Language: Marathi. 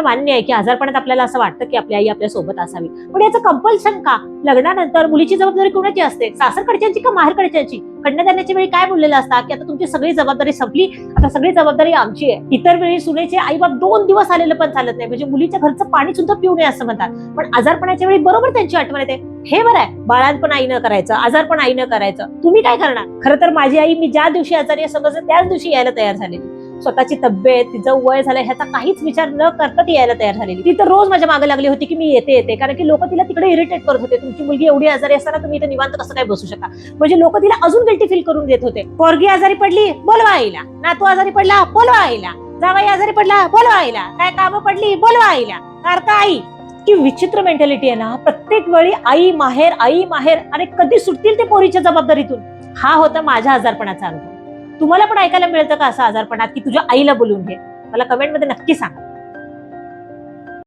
मान्य आहे की आजारपणात आपल्याला असं वाटतं की आपली आई आपल्या सोबत असावी, पण याचं कंपल्शन का? लग्नानंतर मुलीची जबाबदारी कोणाची असते? सासरकडच्यांची का माहेरकडच्यांची? कन्यादानाच्या वेळी काय बोललेलं असतं की आता तुमची सगळी जबाबदारी संपली, आता सगळी जबाबदारी आमची आहे. इतर वेळी सुनेचे आई बाप 2 दिवस आलेलं पण चालत नाही, म्हणजे मुलीच्या घरचं पाणी सुद्धा पिऊ नये असं म्हणतात. पण आजारपणाच्या वेळी बरोबर त्यांची आठवण येते. हे बरं आहे, बाळांपण आईनं करायचं, आजारपण आईनं करायचं. तुम्ही काय करणार? खरं तर माझी आई मी ज्या दिवशी आजारी आहे समजलं त्याच दिवशी यायला तयार झालेली. स्वतःची तब्येत, तिचं वय झालं ह्याचा काहीच विचार न करता ती यायला तयार झालेली. ती तर रोज माझ्या मागे लागली होती की मी येते, कारण की लोक तिला तिकडे इरिटेट करत होते. तुमची मुलगी एवढी आजारी असताना तुम्ही इथे निवांत कसं काय बसू शकता? म्हणजे लोक तिला अजून गिल्टी फील करून देत होते. पोरगी आजारी पडली, बोलवा आईला. नातू आजारी पडला, बोलवा आईला. जावई आजारी पडला, बोलवा आईला. काय कामं पडली, बोलवा आईला. सारखं आई. की विचित्र मेंटॅलिटी आहे ना, प्रत्येक वेळी आई माहेर, आई माहेर. अरे कधी सुटतील ते पोरीच्या जबाबदारीतून? हा होता माझ्या आजारपणाचा अनुभव. तुम्हाला पण ऐकायला मिळतं का असं आजारपणात की तुझ्या आईला बोलून घे? मला कमेंटमध्ये नक्की सांगा.